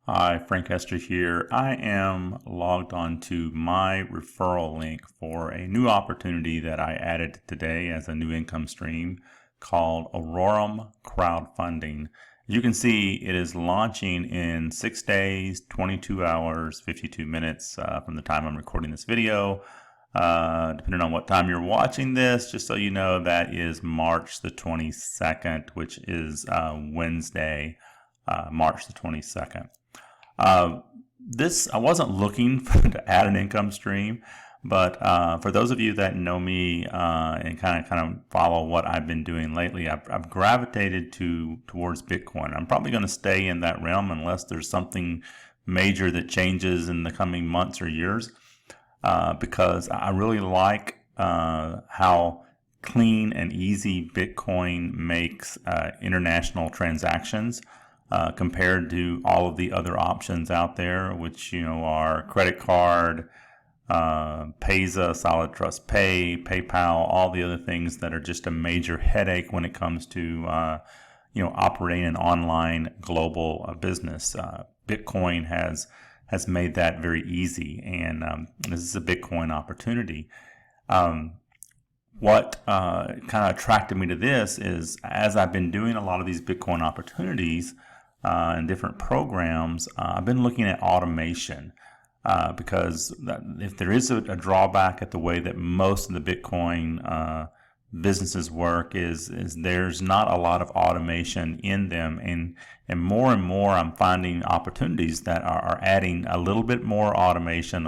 Hi, Frank Hester here. I am logged on to my referral link for a new opportunity that I added today as a new income stream called Aurum crowdfunding. As you can see, it is launching in 6 days, 22 hours, 52 minutes from the time I'm recording this video. Depending on what time you're watching this, just so you know, that is March the 22nd, which is Wednesday, March the 22nd. I wasn't looking to add an income stream, but for those of you that know me and kind of follow what I've been doing lately, I've gravitated towards Bitcoin. I'm probably going to stay in that realm unless there's something major that changes in the coming months or years, because I really like how clean and easy Bitcoin makes international transactions. Compared to all of the other options out there, which are credit card, Payza, Solid Trust Pay, PayPal, all the other things that are just a major headache when it comes to operating an online global business. Bitcoin has made that very easy, and this is a Bitcoin opportunity. What kind of attracted me to this is, as I've been doing a lot of these Bitcoin opportunities and different programs, I've been looking at automation because if there is a drawback at the way that most of the Bitcoin businesses work is there's not a lot of automation in them, and more I'm finding opportunities that are adding a little bit more automation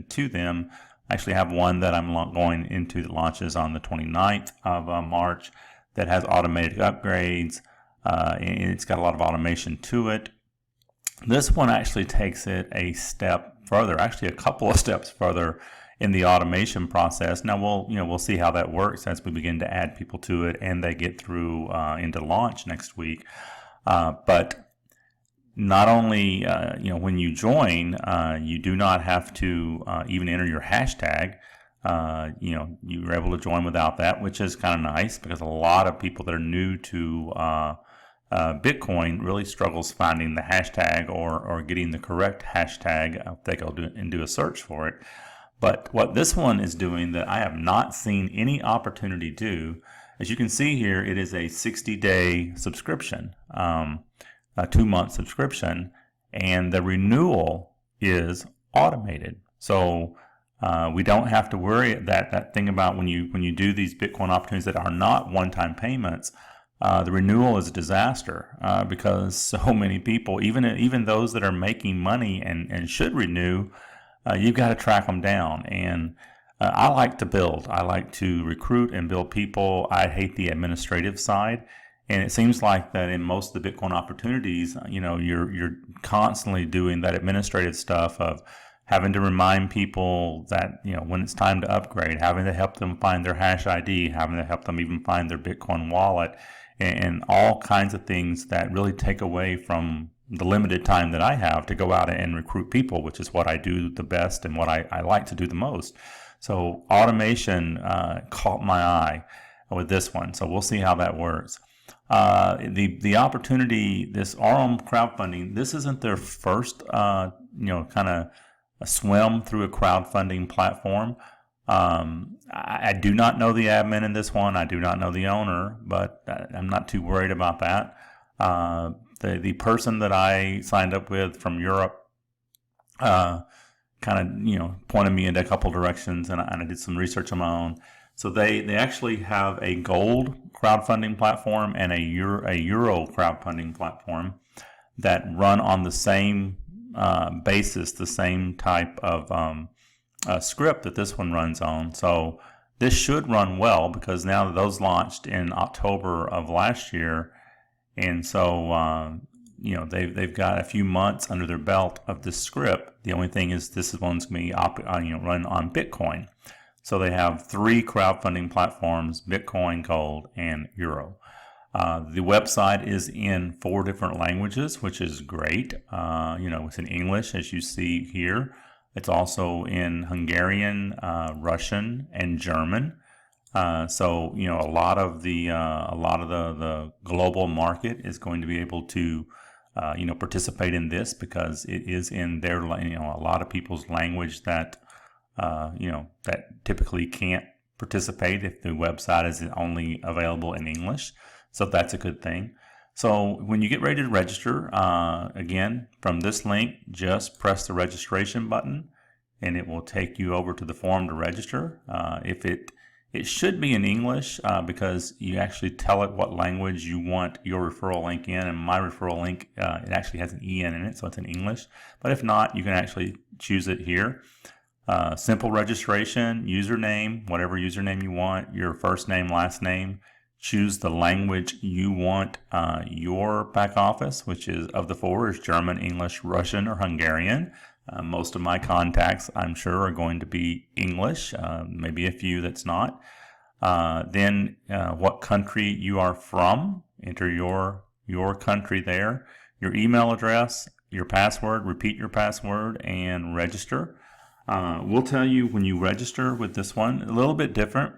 to them. I actually have one that I'm going into that launches on the 29th of March that has automated upgrades. And it's got a lot of automation to it. This one actually takes it a step further, actually a couple of steps further in the automation process. Now we'll see how that works as we begin to add people to it and they get through into launch next week. But not only when you join, you do not have to even enter your hashtag. You're able to join without that, which is kind of nice because a lot of people that are new to Bitcoin really struggles finding the hashtag or getting the correct hashtag if they go and do a search for it. But what this one is doing that I have not seen any opportunity do, as you can see here, it is a 60-day subscription, a 2-month subscription, and the renewal is automated. So we don't have to worry that thing about when you do these Bitcoin opportunities that are not one-time payments. The renewal is a disaster because so many people, even those that are making money and should renew, you've got to track them down. And I like to build. I like to recruit and build people. I hate the administrative side. And it seems like that in most of the Bitcoin opportunities, you're constantly doing that administrative stuff of having to remind people that, when it's time to upgrade, having to help them find their hash ID, having to help them even find their Bitcoin wallet, and all kinds of things that really take away from the limited time that I have to go out and recruit people, which is what I do the best and what I like to do the most. So automation caught my eye with this one. So we'll see how that works. The opportunity, this Aurum crowdfunding, this isn't their first, kind of a swim through a crowdfunding platform. I do not know the admin in this one. I do not know the owner, but I'm not too worried about that. The person that I signed up with from Europe kind of pointed me in a couple directions, and I did some research on my own. So they actually have a gold crowdfunding platform and a euro crowdfunding platform that run on the same basis, the same type of script that this one runs on. So this should run well because now that those launched in October of last year, and so they've got a few months under their belt of this script. The only thing is this one's going to be run on Bitcoin. So they have 3 crowdfunding platforms: Bitcoin, Gold, and Euro. The website is in 4 different languages, which is great. It's in English, as you see here. It's also in Hungarian, Russian, and German. So a lot of the global market is going to be able to participate in this, because it is in their, a lot of people's language that, that typically can't participate if the website is only available in English. So that's a good thing. So when you get ready to register, again, from this link, just press the registration button and it will take you over to the form to register. It should be in English because you actually tell it what language you want your referral link in, and my referral link, it actually has an EN in it, so it's in English. But if not, you can actually choose it here. Simple registration, username, whatever username you want, your first name, last name. Choose the language you want your back office, which is of the four, is German, English, Russian, or Hungarian. Most of my contacts, I'm sure, are going to be English, maybe a few that's not. Then what country you are from, enter your country there, your email address, your password, repeat your password, and register. We'll tell you when you register with this one, a little bit different.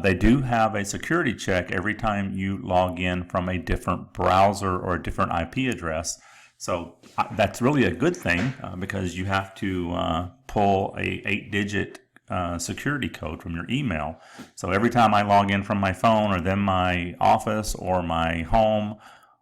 They do have a security check every time you log in from a different browser or a different IP address. So that's really a good thing because you have to pull a 8-digit security code from your email. So every time I log in from my phone, or then my office or my home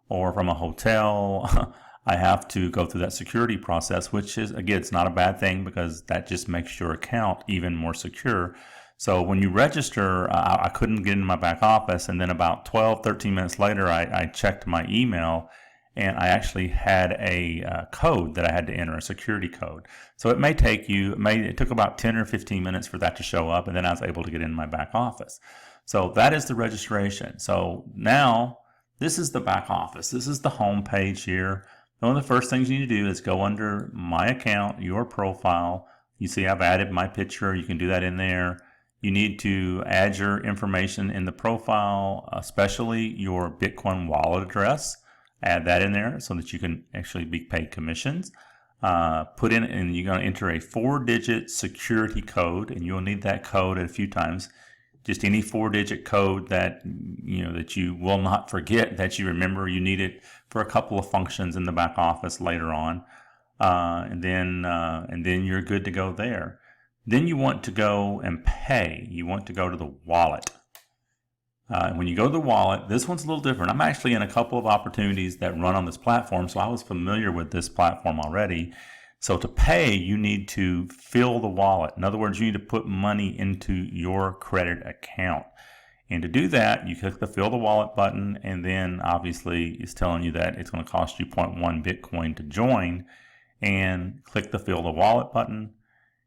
or from a hotel, I have to go through that security process, which is, again, it's not a bad thing because that just makes your account even more secure. So when you register, I couldn't get in my back office, and then about 13 minutes later, I checked my email, and I actually had a code that I had to enter, a security code. So it may take it took about 10 or 15 minutes for that to show up, and then I was able to get in my back office. So that is the registration. So now this is the back office. This is the home page here. One of the first things you need to do is go under My Account, Your Profile. You see I've added my picture. You can do that in there. You need to add your information in the profile, especially your Bitcoin wallet address. Add that in there so that you can actually be paid commissions. Put in, and you're going to enter a 4-digit security code, and you'll need that code a few times. Just any 4-digit code that that you will not forget, that you remember. You need it for a couple of functions in the back office later on, and then you're good to go there. Then you want to go and pay. You want to go to the wallet. When you go to the wallet, this one's a little different. I'm actually in a couple of opportunities that run on this platform, so I was familiar with this platform already. So to pay, you need to fill the wallet. In other words, you need to put money into your credit account. And to do that, you click the Fill the Wallet button, and then obviously it's telling you that it's going to cost you 0.1 Bitcoin to join. And click the Fill the Wallet button,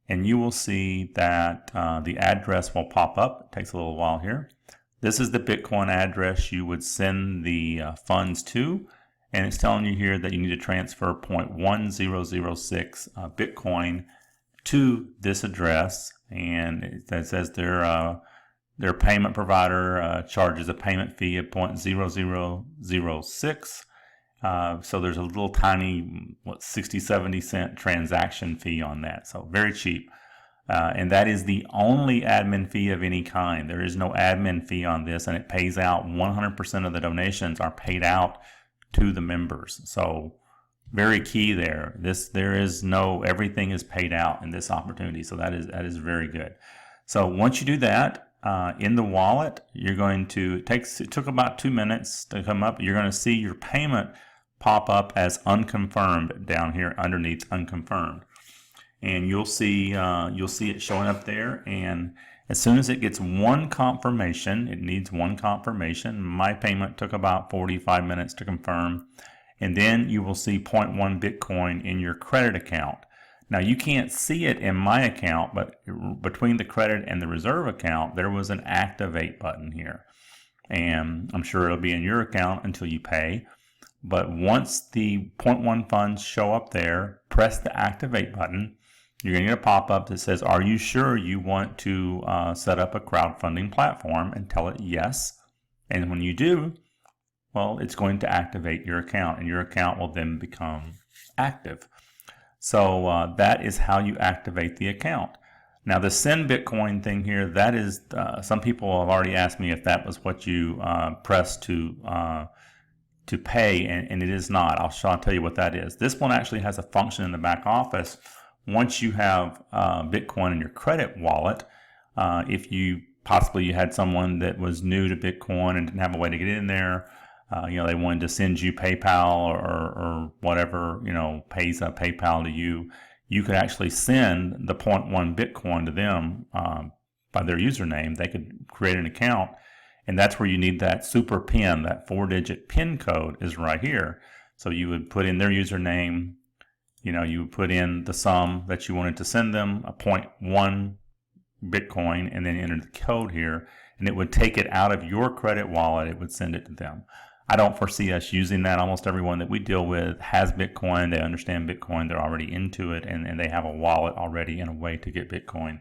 and you will see that the address will pop up. It takes a little while here. This is the Bitcoin address you would send the funds to, and it's telling you here that you need to transfer 0.1006 Bitcoin to this address, and it says their payment provider charges a payment fee of 0.0006. So there's a little tiny 60-70 cent transaction fee on that, so very cheap. And that is the only admin fee of any kind. There is no admin fee on this, and it pays out 100% of the donations are paid out to the members. So very key there. Everything is paid out in this opportunity. So that is very good. So once you do that, in the wallet, it took about 2 minutes to come up. You're going to see your payment pop up as unconfirmed down here underneath unconfirmed. And you'll see it showing up there, and as soon as it gets one confirmation, it needs one confirmation. My payment took about 45 minutes to confirm, and then you will see 0.1 Bitcoin in your credit account. Now you can't see it in my account, but between the credit and the reserve account, there was an activate button here, and I'm sure it'll be in your account until you pay. But once the 0.1 funds show up there, press the activate button. You're going to get a pop-up that says, are you sure you want to set up a crowdfunding platform? And tell it yes. And when you do, well, it's going to activate your account, and your account will then become active. So that is how you activate the account. Now the send Bitcoin thing here, that is, some people have already asked me if that was what you pressed to to pay, and it is not. I'll tell you what that is. This one actually has a function in the back office. Once you have Bitcoin in your credit wallet, if you had someone that was new to Bitcoin and didn't have a way to get in there, they wanted to send you PayPal or whatever, pays PayPal to you, you could actually send the 0.1 Bitcoin to them by their username. They could create an account, and that's where you need that super PIN, that 4-digit PIN code is right here. So you would put in their username, you would put in the sum that you wanted to send them, a 0.1 Bitcoin, and then enter the code here, and it would take it out of your credit wallet. It would send it to them. I don't foresee us using that. Almost everyone that we deal with has Bitcoin. They understand Bitcoin. They're already into it, and they have a wallet already in a way to get Bitcoin.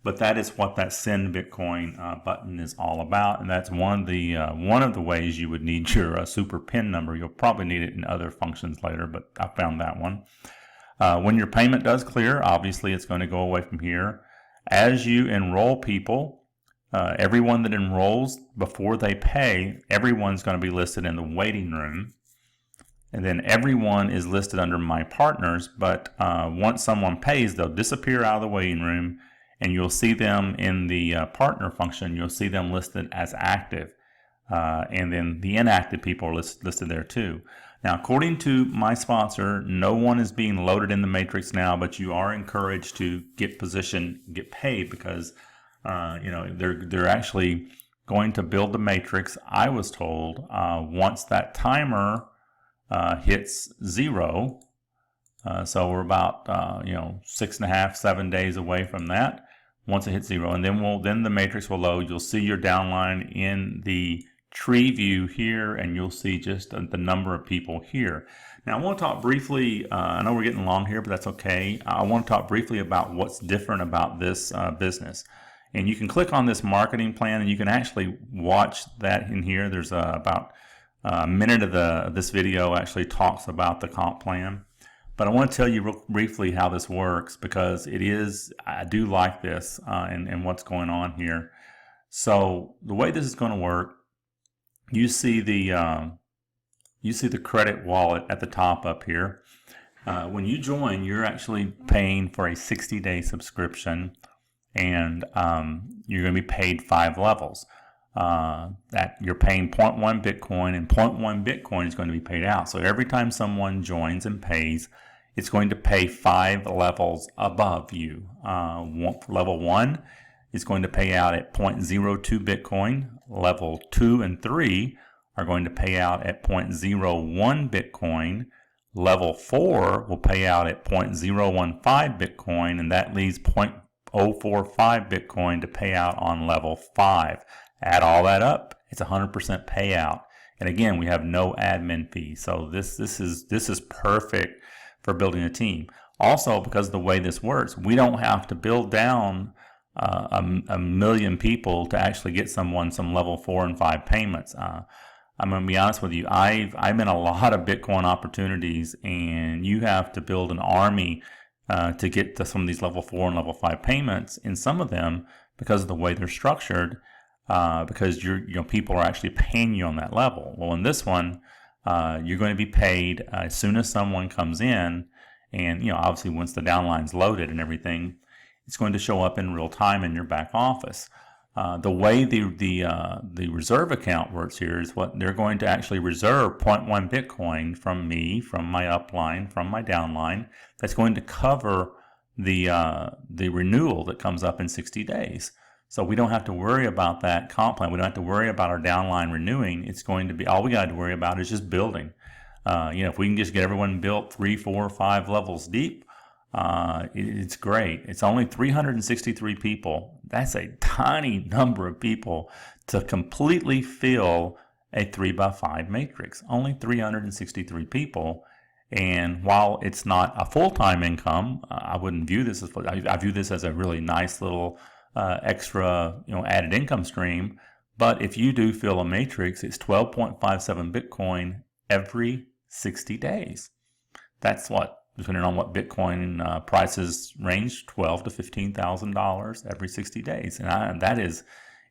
But that is what that Send Bitcoin button is all about, and that's one of the ways you would need your super PIN number. You'll probably need it in other functions later, but I found that one. When your payment does clear, obviously it's going to go away from here. As you enroll people, everyone that enrolls before they pay, everyone's going to be listed in the waiting room. And then everyone is listed under My Partners, but once someone pays, they'll disappear out of the waiting room, and you'll see them in the partner function. You'll see them listed as active. And then the inactive people are listed there too. Now, according to my sponsor, no one is being loaded in the matrix now, but you are encouraged to get positioned, get paid, because they're actually going to build the matrix. I was told once that timer hits 0, so we're about 6.5, 7 days away from that. Once it hits 0, and then the matrix will load. You'll see your downline in the tree view here, and you'll see just the number of people here. Now I want to talk briefly, I know we're getting long here, but that's okay. I want to talk briefly about what's different about this business. And you can click on this marketing plan, and you can actually watch that in here. There's about a minute of this video actually talks about the comp plan. But I want to tell you real briefly how this works, because I do like this and what's going on here. So the way this is going to work, you see the credit wallet at the top up here. When you join, you're actually paying for a 60-day subscription, and you're going to be paid 5 levels. That you're paying 0.1 Bitcoin, and 0.1 Bitcoin is going to be paid out. So every time someone joins and pays, it's going to pay 5 levels above you. Level 1 is going to pay out at 0.02 Bitcoin. Level 2 and 3 are going to pay out at 0.01 Bitcoin. Level 4 will pay out at 0.015 Bitcoin, and that leaves 0.045 Bitcoin to pay out on level 5. Add all that up, it's 100% payout. And again, we have no admin fee. So this is perfect for building a team. Also, because of the way this works, we don't have to build down a million people to actually get someone some level 4 and 5 payments. I'm going to be honest with you. I'm in a lot of Bitcoin opportunities, and you have to build an army to get to some of these level 4 and level 5 payments. In some of them, because of the way they're structured, because people are actually paying you on that level. Well, in this one, you're going to be paid as soon as someone comes in, and obviously once the downline's loaded and everything, it's going to show up in real time in your back office. The way the reserve account works here is what they're going to actually reserve 0.1 Bitcoin from me, from my upline, from my downline. That's going to cover the renewal that comes up in 60 days. So we don't have to worry about that comp plan. We don't have to worry about our downline renewing. It's going to be, all we got to worry about is just building. If we can just get everyone built 3, 4, 5 levels deep, it's great. It's only 363 people. That's a tiny number of people to completely fill a 3x5 matrix. Only 363 people. And while it's not a full-time income, I wouldn't view this as full. I view this as a really nice little extra, added income stream. But if you do fill a matrix, it's 12.57 Bitcoin every 60 days. That's what, depending on what Bitcoin prices range, $12,000 to $15,000 every 60 days. And that is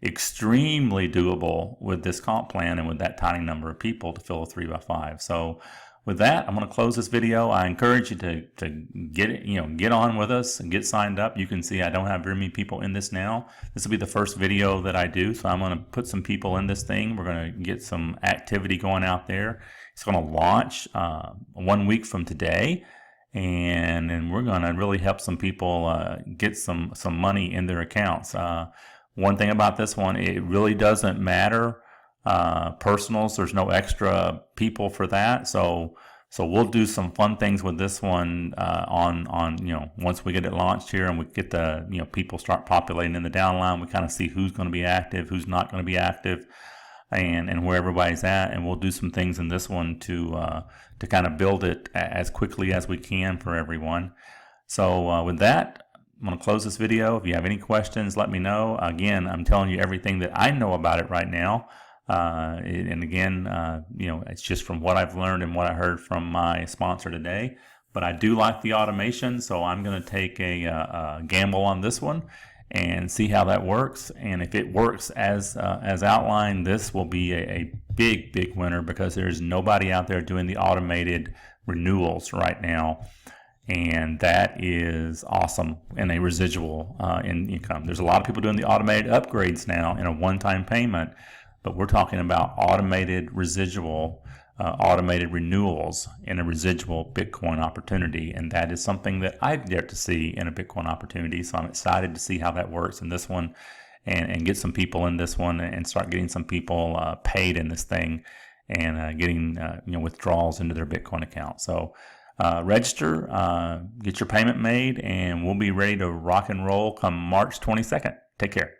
extremely doable with this comp plan and with that tiny number of people to fill a 3x5. So with that, I'm going to close this video. I encourage you to get it, get on with us and get signed up. You can see I don't have very many people in this now. This will be the first video that I do, so I'm going to put some people in this thing. We're going to get some activity going out there. It's going to launch 1 week from today, and we're going to really help some people get some money in their accounts. One thing about this one, it really doesn't matter. Personals, there's no extra people for that, so we'll do some fun things with this one on once we get it launched here and we get the people start populating in the downline. We kind of see who's going to be active, who's not going to be active, and where everybody's at, and we'll do some things in this one to kind of build it as quickly as we can for everyone. So with that, I'm going to close this video. If you have any questions, let me know. Again, I'm telling you everything that I know about it right now. And again, it's just from what I've learned and what I heard from my sponsor today. But I do like the automation, so I'm going to take a gamble on this one and see how that works. And if it works as outlined, this will be a big winner, because there's nobody out there doing the automated renewals right now. And that is awesome in a residual income. There's a lot of people doing the automated upgrades now in a one-time payment, but we're talking about automated residual, automated renewals in a residual Bitcoin opportunity. And that is something that I've yet to see in a Bitcoin opportunity. So I'm excited to see how that works in this one, and get some people in this one and start getting some people paid in this thing, and getting withdrawals into their Bitcoin account. So register, get your payment made, and we'll be ready to rock and roll come March 22nd. Take care.